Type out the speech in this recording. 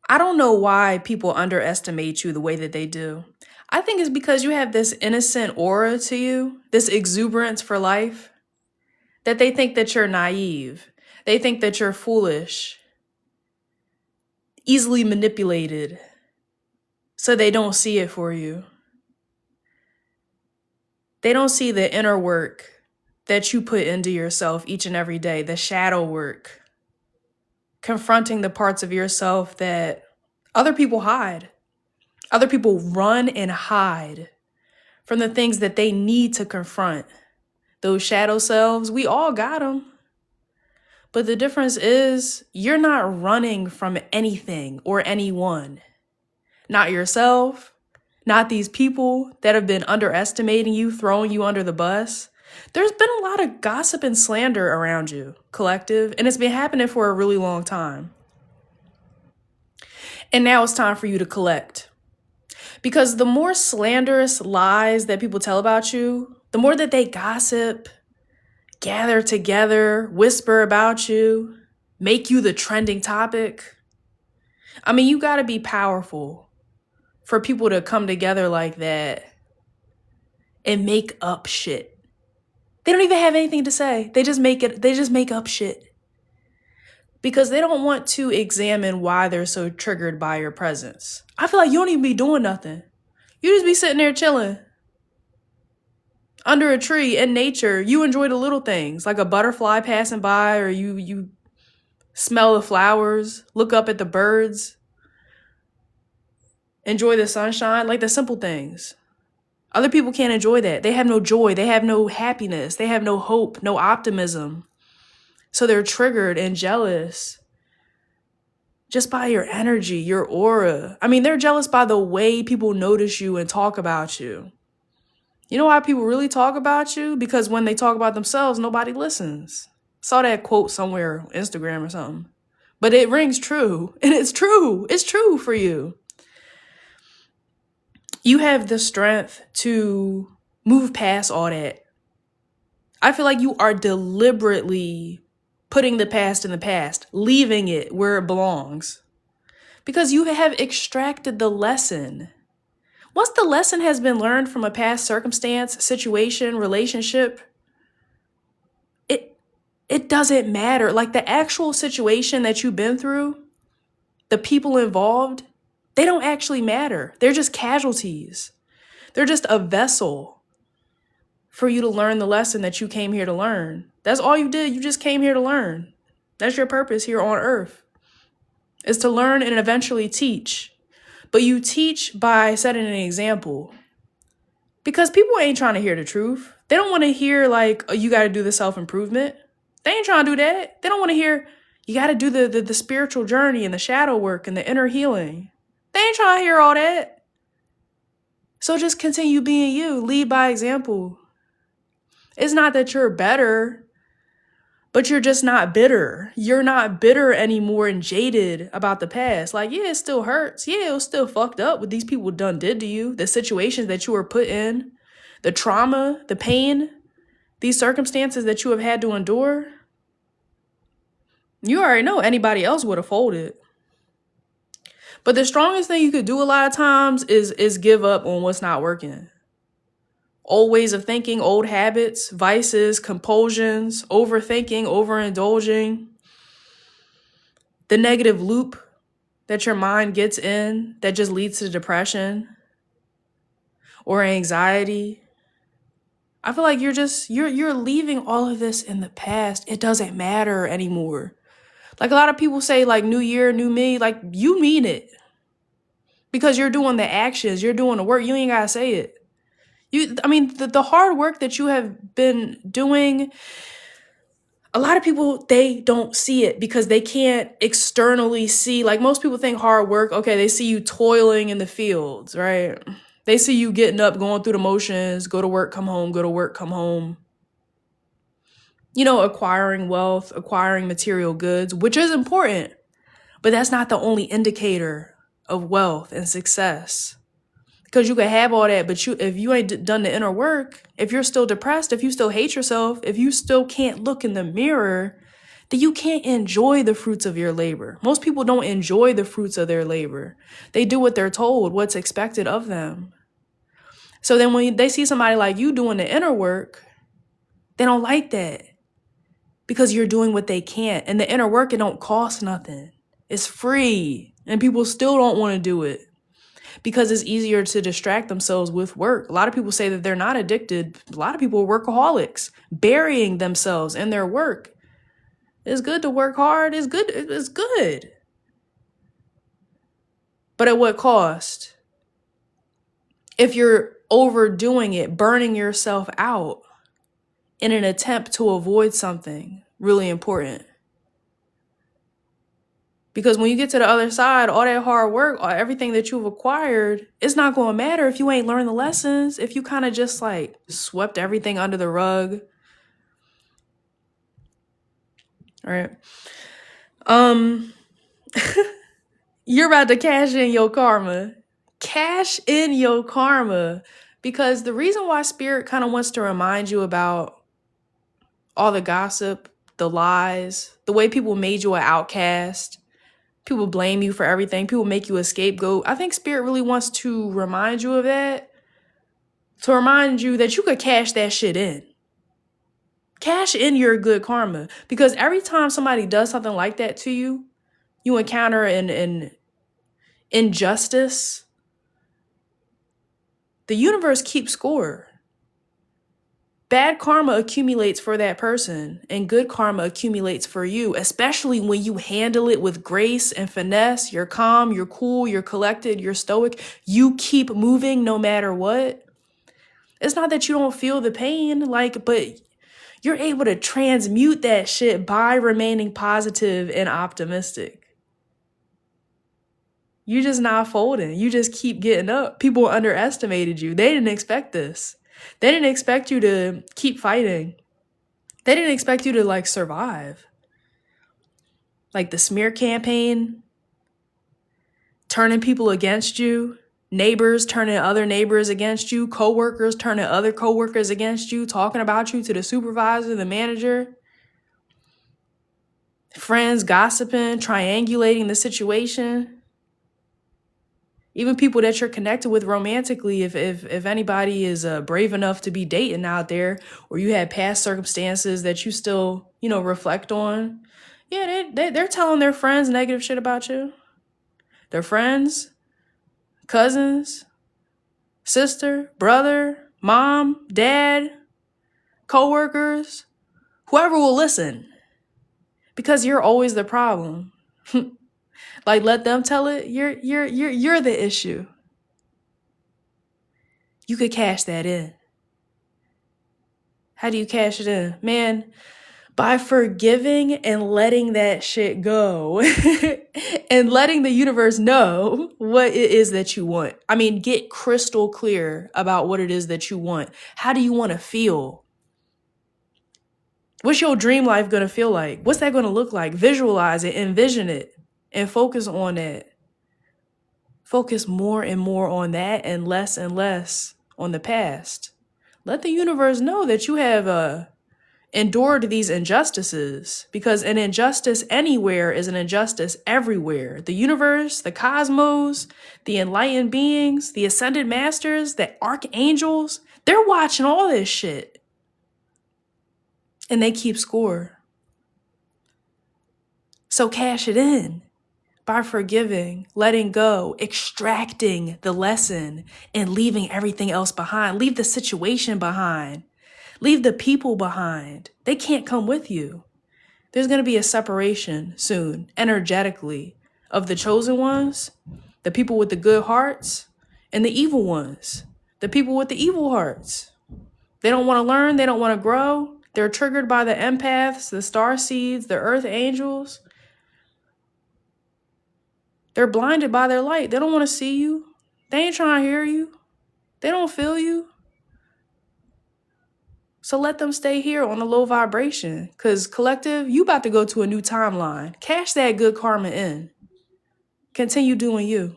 I don't know why people underestimate you the way that they do. I think it's because you have this innocent aura to you, this exuberance for life, that they think that you're naive. They think that you're foolish, easily manipulated, so they don't see it for you. They don't see the inner work that you put into yourself each and every day, the shadow work, confronting the parts of yourself that other people hide. Other people run and hide from the things that they need to confront. Those shadow selves, we all got them. But the difference is you're not running from anything or anyone. Not yourself, not these people that have been underestimating you, throwing you under the bus. There's been a lot of gossip and slander around you, collective, and it's been happening for a really long time. And now it's time for you to collect. Because the more slanderous lies that people tell about you, the more that they gossip, gather together, whisper about you, make you the trending topic. I mean, you got to be powerful for people to come together like that and make up shit. They don't even have anything to say. They just make up shit. Because they don't want to examine why they're so triggered by your presence. I feel like you don't even be doing nothing. You just be sitting there chilling under a tree in nature. You enjoy the little things, like a butterfly passing by, or you smell the flowers, look up at the birds, enjoy the sunshine, like the simple things. Other people can't enjoy that. They have no joy. They have no happiness. They have no hope, no optimism. So they're triggered and jealous just by your energy, your aura. I mean, they're jealous by the way people notice you and talk about you. You know why people really talk about you? Because when they talk about themselves, nobody listens. Saw that quote somewhere on Instagram or something. But it rings true. And it's true. It's true for you. You have the strength to move past all that. I feel like you are deliberately putting the past in the past, leaving it where it belongs. Because you have extracted the lesson. Once the lesson has been learned from a past circumstance, situation, relationship, it doesn't matter. Like the actual situation that you've been through, the people involved, they don't actually matter. They're just casualties. They're just a vessel for you to learn the lesson that you came here to learn. That's all you did. You just came here to learn. That's your purpose here on earth, is to learn and eventually teach. But you teach by setting an example. Because people ain't trying to hear the truth. They don't want to hear like, oh, you got to do the self-improvement. They ain't trying to do that. They don't want to hear, you got to do the spiritual journey and the shadow work and the inner healing. They ain't trying to hear all that. So just continue being you. Lead by example. It's not that you're better, but you're just not bitter. You're not bitter anymore and jaded about the past. Like, yeah, it still hurts. Yeah, it was still fucked up what these people did to you. The situations that you were put in, the trauma, the pain, these circumstances that you have had to endure. You already know anybody else would have folded. But the strongest thing you could do a lot of times is give up on what's not working. Old ways of thinking, old habits, vices, compulsions, overthinking, overindulging. The negative loop that your mind gets in that just leads to depression or anxiety. I feel like you're leaving all of this in the past. It doesn't matter anymore. Like a lot of people say, like, new year, new me. Like, you mean it. Because you're doing the actions. You're doing the work. You ain't got to say it. The hard work that you have been doing, a lot of people, they don't see it because they can't externally see. Like, most people think hard work, okay, they see you toiling in the fields, right? They see you getting up, going through the motions, go to work, come home, go to work, come home. You know, acquiring wealth, acquiring material goods, which is important, but that's not the only indicator of wealth and success. Because you can have all that, but if you ain't done the inner work, if you're still depressed, if you still hate yourself, if you still can't look in the mirror, then you can't enjoy the fruits of your labor. Most people don't enjoy the fruits of their labor. They do what they're told, what's expected of them. So then when they see somebody like you doing the inner work, they don't like that because you're doing what they can't. And the inner work, it don't cost nothing. It's free. And people still don't want to do it because it's easier to distract themselves with work. A lot of people say that they're not addicted. A lot of people are workaholics, burying themselves in their work. It's good to work hard. It's good. It's good. But at what cost? If you're overdoing it, burning yourself out in an attempt to avoid something really important. Because when you get to the other side, all that hard work, everything that you've acquired, it's not going to matter if you ain't learned the lessons, if you kind of just like swept everything under the rug. All right. You're about to cash in your karma. Cash in your karma. Because the reason why Spirit kind of wants to remind you about all the gossip, the lies, the way people made you an outcast, people blame you for everything, people make you a scapegoat. I think Spirit really wants to remind you of that, to remind you that you could cash that shit in. Cash in your good karma. Because every time somebody does something like that to you, you encounter an injustice, the universe keeps score. Bad karma accumulates for that person and good karma accumulates for you, especially when you handle it with grace and finesse. You're calm, you're cool, you're collected, you're stoic. You keep moving no matter what. It's not that you don't feel the pain, but you're able to transmute that shit by remaining positive and optimistic. You're just not folding. You just keep getting up. People underestimated you. They didn't expect this. They didn't expect you to keep fighting. They didn't expect you to survive. Like the smear campaign, turning people against you, neighbors turning other neighbors against you, coworkers turning other coworkers against you, talking about you to the supervisor, the manager, friends gossiping, triangulating the situation. Even people that you're connected with romantically, if anybody is brave enough to be dating out there, or you had past circumstances that you still, reflect on, yeah, they're telling their friends negative shit about you. Their friends, cousins, sister, brother, mom, dad, coworkers, whoever will listen, because you're always the problem. Let them tell it. You're the issue. You could cash that in. How do you cash it in? Man, by forgiving and letting that shit go and letting the universe know what it is that you want. I mean, get crystal clear about what it is that you want. How do you want to feel? What's your dream life going to feel like? What's that going to look like? Visualize it, envision it, and focus on it. Focus more and more on that and less on the past. Let the universe know that you have endured these injustices, because an injustice anywhere is an injustice everywhere. The universe, the cosmos, the enlightened beings, the ascended masters, the archangels, they're watching all this shit. And they keep score. So cash it in by forgiving, letting go, extracting the lesson, and leaving everything else behind. Leave the situation behind. Leave the people behind. They can't come with you. There's going to be a separation soon, energetically, of the chosen ones, the people with the good hearts, and the evil ones, the people with the evil hearts. They don't want to learn. They don't want to grow. They're triggered by the empaths, the star seeds, the earth angels. They're blinded by their light. They don't want to see you. They ain't trying to hear you. They don't feel you. So let them stay here on a low vibration. Because collective, you about to go to a new timeline. Cash that good karma in. Continue doing you.